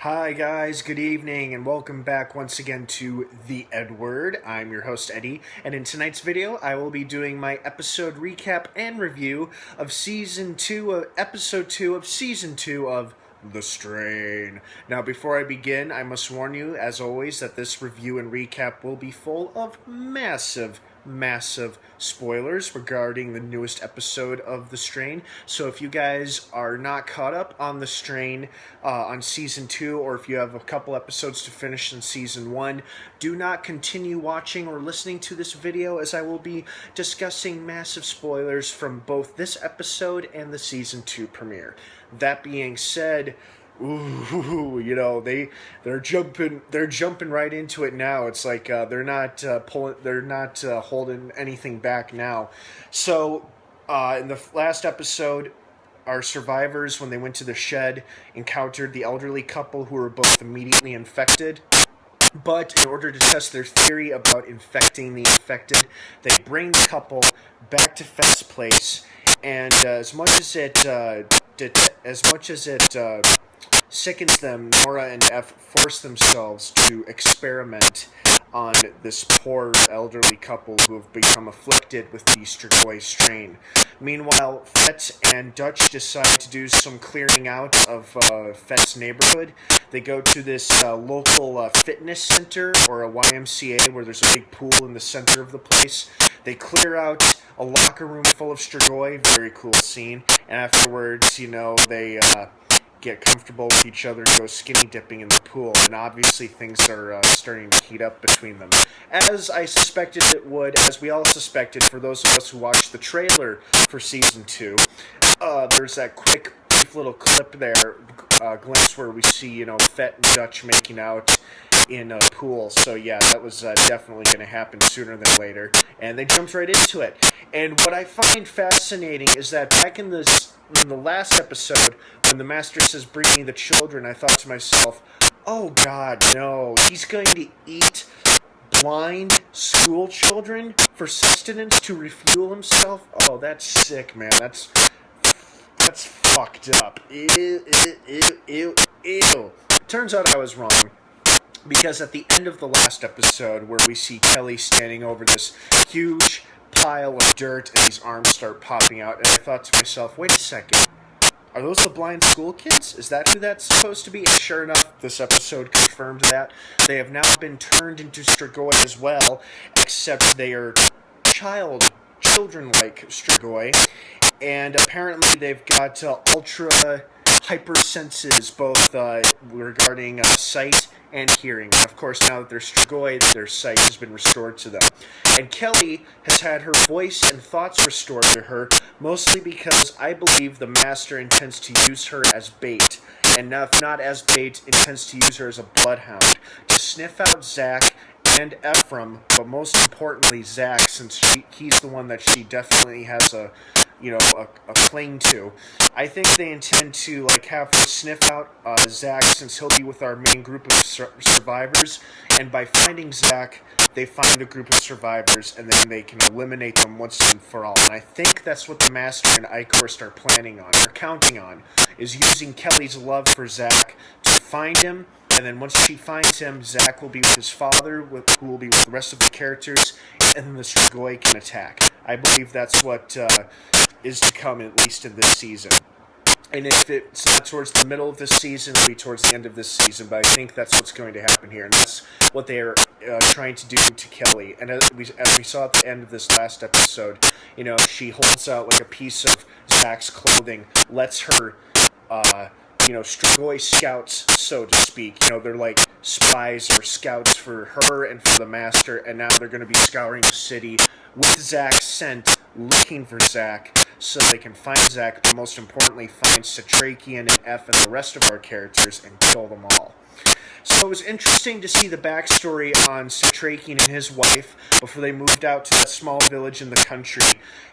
Hi guys, good evening, and welcome back once again to the EdWord. I'm your host Eddie, and in tonight's video I will be doing my episode recap and review of episode 2 of season 2 of The Strain. Now before I begin, I must warn you, as always, that this review and recap will be full of massive spoilers regarding the newest episode of The Strain. So if you guys are not caught up on The Strain on Season 2, or if you have a couple episodes to finish in Season 1, do not continue watching or listening to this video, as I will be discussing massive spoilers from both this episode and the Season 2 premiere. That being said, ooh, you know, they're jumping right into it now. It's like they're not holding anything back now. So in the last episode, our survivors, when they went to the shed, encountered the elderly couple who were both immediately infected. But in order to test their theory about infecting the infected, they bring the couple back to Fett's place, and as much as it sickens them, Nora and F force themselves to experiment on this poor elderly couple who have become afflicted with the Strigoi strain. Meanwhile, Fett and Dutch decide to do some clearing out of Fett's neighborhood. They go to this local fitness center, or a YMCA, where there's a big pool in the center of the place. They clear out a locker room full of Strigoi, very cool scene, and afterwards, you know, they get comfortable with each other, go skinny dipping in the pool, and obviously things are starting to heat up between them. As I suspected it would, as we all suspected, for those of us who watched the trailer for Season 2, there's that quick, brief little clip there, glimpse where we see, you know, Fett and Dutch making out in a pool. So yeah, that was definitely going to happen sooner than later, and they jumped right into it. And what I find fascinating is that back in the last episode, when the Master says, "Bring me the children," I thought to myself, oh god, no, he's going to eat blind school children for sustenance to refuel himself? Oh, that's sick, man. That's fucked up. Ew. Turns out I was wrong, because at the end of the last episode, where we see Kelly standing over this huge pile of dirt and these arms start popping out, and I thought to myself, wait a second, are those the blind school kids? Is that who that's supposed to be? And sure enough, this episode confirmed that. They have now been turned into Strigoi as well, except they are children-like Strigoi, and apparently they've got ultra hyper senses, both regarding sight and hearing. And of course, now that they're Strigoi, their sight has been restored to them. And Kelly has had her voice and thoughts restored to her, mostly because I believe the Master intends to use her as bait. And if not as bait, intends to use her as a bloodhound, to sniff out Zach and Ephraim, but most importantly Zach, since he's the one that she definitely has a cling to. I think they intend to have her sniff out Zach, since he'll be with our main group of survivors, and by finding Zach, they find a group of survivors, and then they can eliminate them once and for all. And I think that's what the Master and Eichhorst are planning on, or counting on, is using Kelly's love for Zach to find him, and then once she finds him, Zach will be with his father, who will be with the rest of the characters, and then the Strigoi can attack. I believe that's what is to come, at least in this season. And if it's not towards the middle of this season, it'll be towards the end of this season, but I think that's what's going to happen here, and that's what they are trying to do to Kelly. And as we saw at the end of this last episode, you know, she holds out like a piece of Zach's clothing, lets her Strigoi scouts, so to speak. You know, they're like spies or scouts for her and for the Master, and now they're going to be scouring the city with Zach's scent, looking for Zach, so they can find Zach, but most importantly, find Satrakian and F and the rest of our characters and kill them all. So it was interesting to see the backstory on Satrakian and his wife before they moved out to that small village in the country.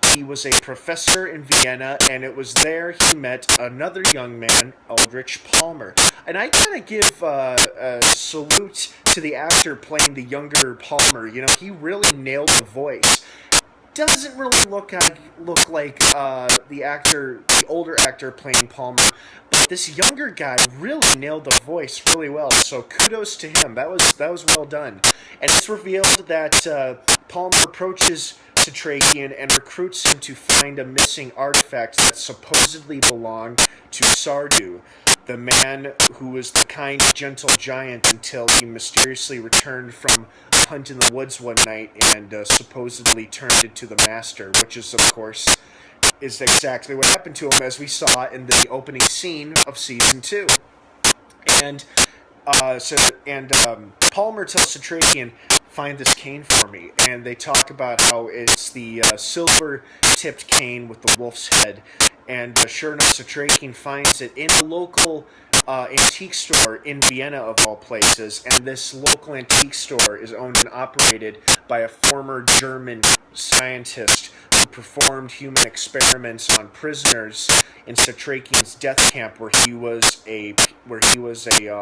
He was a professor in Vienna, and it was there he met another young man, Eldritch Palmer. And I gotta give a salute to the actor playing the younger Palmer. You know, he really nailed the voice. Doesn't really look like the older actor playing Palmer, but this younger guy really nailed the voice really well. So kudos to him. That was well done. And it's revealed that Palmer approaches Satrakian and recruits him to find a missing artifact that supposedly belonged to Sardu, the man who was the kind, gentle giant until he mysteriously returned from a hunt in the woods one night and supposedly turned into the Master, which is, of course, is exactly what happened to him, as we saw in the opening scene of Season 2. And Palmer tells Satrakian, find this cane for me. And they talk about how it's the silver-tipped cane with the wolf's head. And sure enough, Satrakian finds it in a local antique store in Vienna, of all places. And this local antique store is owned and operated by a former German scientist who performed human experiments on prisoners in Satrakian's death camp, where he was a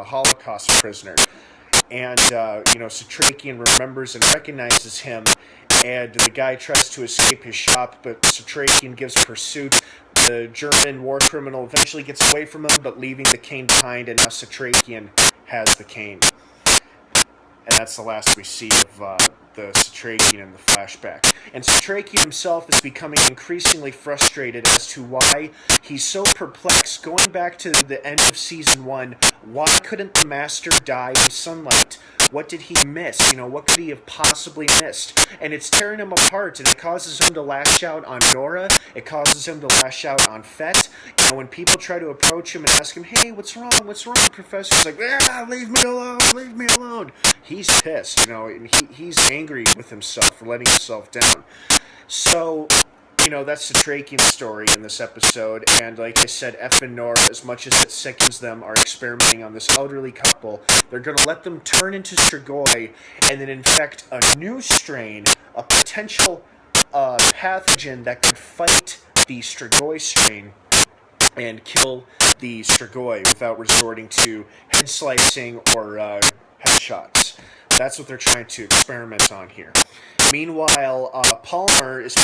Holocaust prisoner. And Satrakian remembers and recognizes him, and the guy tries to escape his shop, but Satrakian gives pursuit. The German war criminal eventually gets away from him, but leaving the cane behind, and now Satrakian has the cane. And that's the last we see of the Satrakian in the flashback. And Satrakian himself is becoming increasingly frustrated as to why he's so perplexed. Going back to the end of Season 1, why couldn't the Master die in sunlight? What did he miss? What could he have possibly missed? And it's tearing him apart, and it causes him to lash out on Nora. It causes him to lash out on Fett. When people try to approach him and ask him, hey, what's wrong, Professor? He's like, leave me alone. He's pissed, and he's angry with himself for letting himself down. So, that's the Satrakian story in this episode, and like I said, F and Nora, as much as it sickens them, are experimenting on this elderly couple. They're going to let them turn into Strigoi and then infect a new strain, a potential pathogen that could fight the Strigoi strain and kill the Strigoi without resorting to head slicing or headshots. That's what they're trying to experiment on here. Meanwhile, Palmer is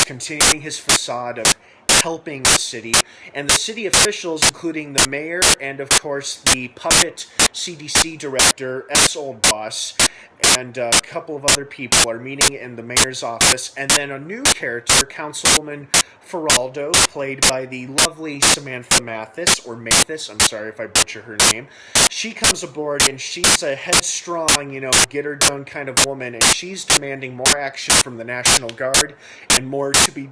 continuing his facade of helping the city, and the city officials, including the mayor and, of course, the puppet CDC director, ex-old boss, and a couple of other people are meeting in the mayor's office, and then a new character, Councilwoman Feraldo, played by the lovely Samantha Mathis, I'm sorry if I butcher her name. She comes aboard, and she's a headstrong, get her done kind of woman, and she's demanding more action from the National Guard and more to be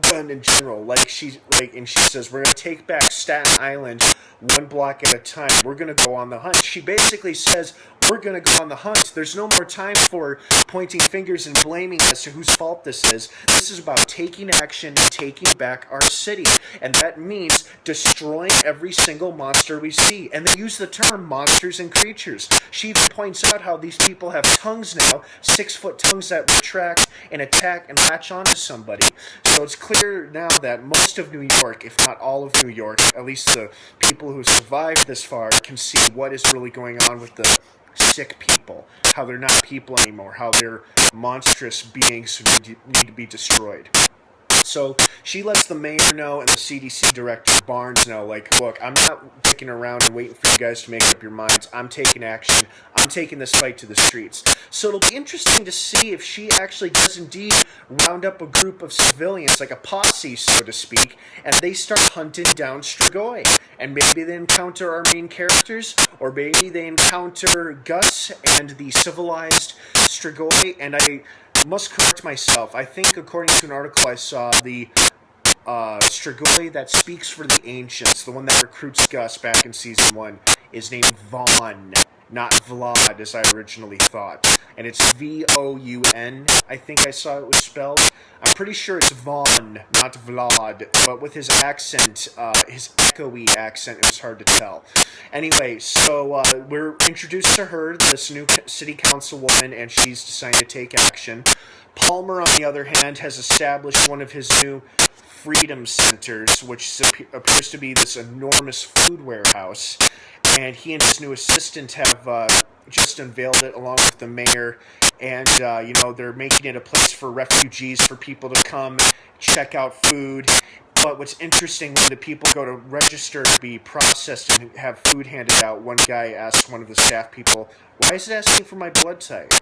done in general. And she says, we're going to take back Staten Island one block at a time. We're going to go on the hunt. She basically says, we're going to go on the hunt. There's no more time for pointing fingers and blaming as to whose fault this is. This is about taking action and taking back our city. And that means destroying every single monster we see. And they use the term monsters and creatures. She even points out how these people have tongues now, 6-foot tongues that retract and attack and latch onto somebody. So it's clear now that most of New York, if not all of New York, at least the people who survived this far, can see what is really going on with the sick people, how they're not people anymore, how they're monstrous beings who need to be destroyed. So she lets the mayor know and the CDC director, Barnes, know, look, I'm not dicking around and waiting for you guys to make up your minds. I'm taking action. I'm taking this fight to the streets. So it'll be interesting to see if she actually does indeed round up a group of civilians, like a posse, so to speak, and they start hunting down Strigoi. And maybe they encounter our main characters, or maybe they encounter Gus and the civilized Strigoi, and I must correct myself. I think, according to an article I saw, the Strigoi that speaks for the Ancients, the one that recruits Gus back in Season 1, is named Vaughn, not Vlad, as I originally thought. And it's Voun, I think I saw it was spelled. I'm pretty sure it's Vaughn, not Vlad, but with his accent, his echoey accent, it was hard to tell. Anyway, so we're introduced to her, this new city councilwoman, and she's deciding to take action. Palmer, on the other hand, has established one of his new freedom centers, which appears to be this enormous food warehouse, and he and his new assistant have just unveiled it along with the mayor, and they're making it a place for refugees, for people to come check out food, But what's interesting, when the people go to register to be processed and have food handed out, one guy asks one of the staff people, "Why is it asking for my blood type?"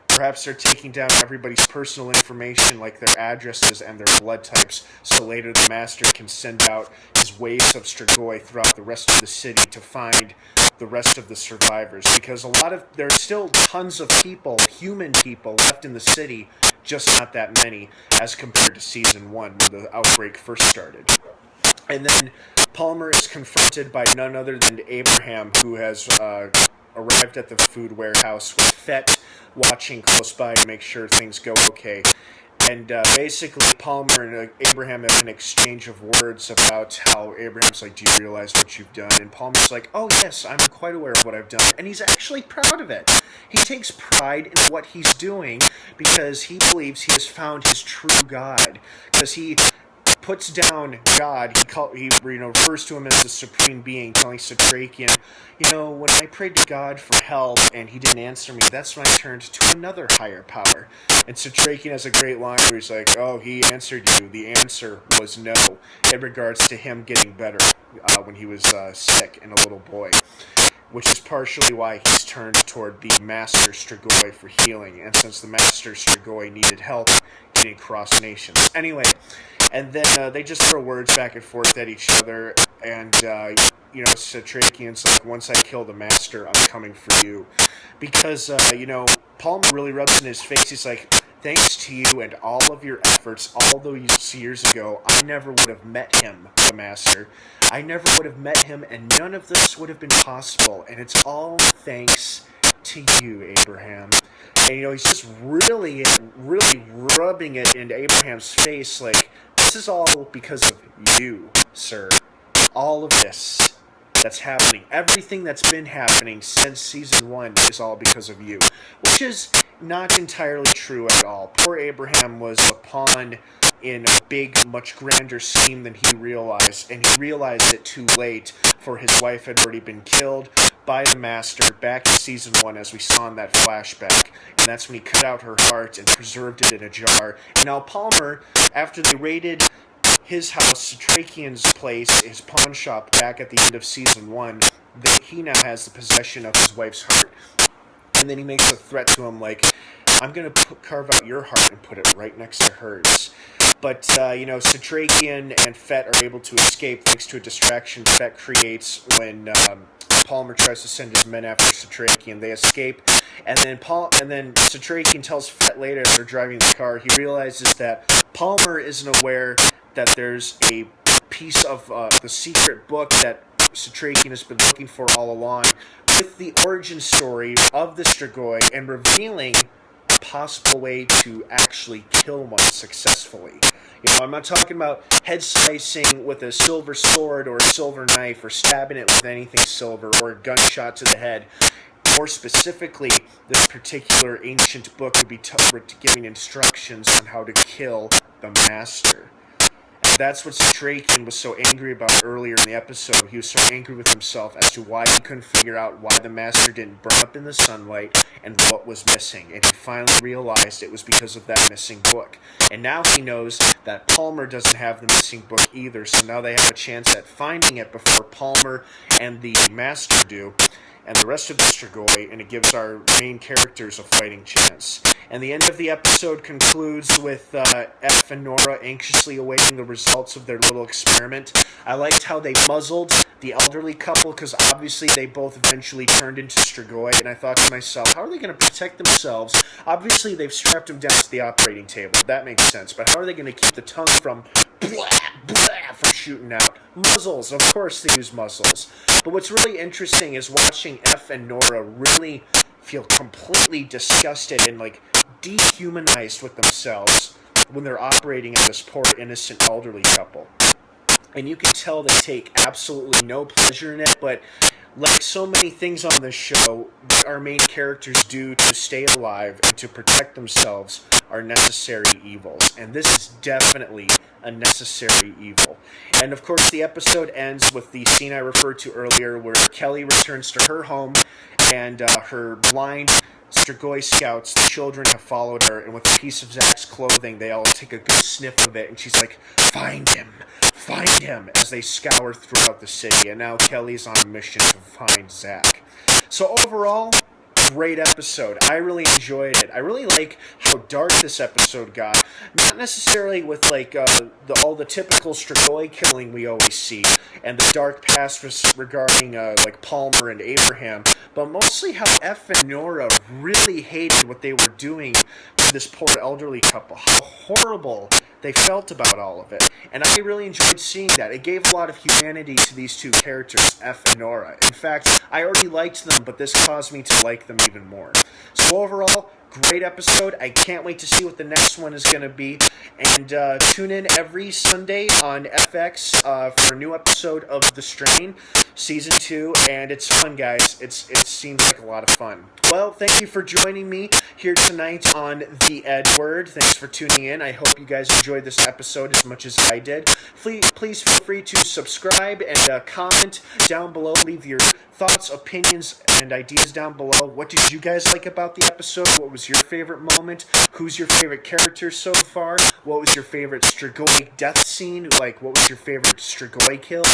Perhaps they're taking down everybody's personal information, like their addresses and their blood types, so later the master can send out his waves of Strigoi throughout the rest of the city to find the rest of the survivors. Because there are still tons of people, human people, left in the city, just not that many, as compared to Season 1, when the outbreak first started. And then Palmer is confronted by none other than Abraham, who has arrived at the food warehouse with Fett watching close by to make sure things go okay. And basically, Palmer and Abraham have an exchange of words about how Abraham's like, "Do you realize what you've done?" And Palmer's like, "Oh yes, I'm quite aware of what I've done." And he's actually proud of it. He takes pride in what he's doing because he believes he has found his true God. Because he puts down God, he refers to him as the Supreme Being, telling Satrakian, "When I prayed to God for help and he didn't answer me, that's when I turned to another higher power." And Satrakian has a great line where he's like, "Oh, he answered you. The answer was no," in regards to him getting better when he was sick and a little boy. Which is partially why he's turned toward the Master Strigoi for healing. And since the Master Strigoi needed help, he didn't cross nations. Anyway, and then they just throw words back and forth at each other. And, Satrakian's like, "Once I kill the Master, I'm coming for you." Because, Palmer really rubs in his face. He's like, "Thanks to you and all of your efforts all those years ago, I never would have met him, the Master. I never would have met him, and none of this would have been possible. And it's all thanks to you, Abraham." And, he's just really, really rubbing it into Abraham's face like, "This is all because of you, sir. All of this that's happening, everything that's been happening since Season 1 is all because of you." Which is not entirely true at all. Poor Abraham was a pawn in a big, much grander scheme than he realized, and he realized it too late, for his wife had already been killed by the Master back in Season 1, as we saw in that flashback. And that's when he cut out her heart and preserved it in a jar. And now Palmer, after they raided his house, Satrakian's place, his pawn shop back at the end of Season 1, he now has the possession of his wife's heart. And then he makes a threat to him like, "I'm going to carve out your heart and put it right next to hers." But, Satrakian and Fett are able to escape thanks to a distraction Fett creates when Palmer tries to send his men after Satrakian. They escape, and then Satrakian tells Fett later as they're driving the car, he realizes that Palmer isn't aware that there's a piece of the secret book that Satrakian has been looking for all along, with the origin story of the Strigoi and revealing a possible way to actually kill one successfully. I'm not talking about head slicing with a silver sword or a silver knife or stabbing it with anything silver or a gunshot to the head. More specifically, this particular ancient book could be giving instructions on how to kill the Master. That's what Satrakian was so angry about earlier in the episode. He was so angry with himself as to why he couldn't figure out why the Master didn't burn up in the sunlight and what was missing. And he finally realized it was because of that missing book. And now he knows that Palmer doesn't have the missing book either, so now they have a chance at finding it before Palmer and the Master do, and the rest of the Strigoi, and it gives our main characters a fighting chance. And the end of the episode concludes with F and Nora anxiously awaiting the results of their little experiment. I liked how they muzzled the elderly couple, because obviously they both eventually turned into Strigoi, and I thought to myself, how are they going to protect themselves? Obviously they've strapped them down to the operating table. That makes sense. But how are they going to keep the tongue from from shooting out? Muzzles. Of course they use muzzles. But what's really interesting is watching F and Nora really feel completely disgusted and dehumanized with themselves when they're operating on this poor innocent elderly couple. And you can tell they take absolutely no pleasure in it, but like so many things on this show, what our main characters do to stay alive and to protect themselves are necessary evils. And this is definitely a necessary evil. And of course, the episode ends with the scene I referred to earlier where Kelly returns to her home and her blind Strigoi scouts, the children, have followed her, and with a piece of Zach's clothing, they all take a good sniff of it, and she's like, find him, as they scour throughout the city. And now Kelly's on a mission to find Zach. So overall, great episode. I really enjoyed it. I really like how dark this episode got. Not necessarily with like all the typical Strigoi killing we always see, and the dark past regarding like Palmer and Abraham, but mostly how F and Nora really hated what they were doing to this poor elderly couple. How horrible they felt about all of it. And I really enjoyed seeing that. It gave a lot of humanity to these two characters, F and Nora. In fact, I already liked them, but this caused me to like them even more. So overall, great episode. I can't wait to see what the next one is going to be. And tune in every Sunday on FX for a new episode of The Strain, Season 2. And it's fun, guys. It seems like a lot of fun. Well, thank you for joining me here tonight on the EdWord. Thanks for tuning in. I hope you guys enjoyed this episode as much as I did. Please feel free to subscribe and comment down below. Leave your thoughts, opinions, and ideas down below. What did you guys like about the episode? What was your favorite moment? Who's your favorite character so far? What was your favorite Strigoi death scene? Like, what was your favorite Strigoi kill?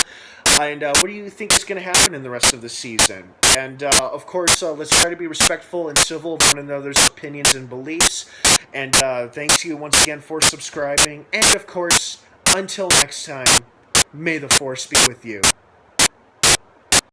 And what do you think is going to happen in the rest of the season? And, of course, let's try to be respectful and civil of one another's opinions and beliefs. And thanks to you once again for subscribing. And, of course, until next time, may the Force be with you.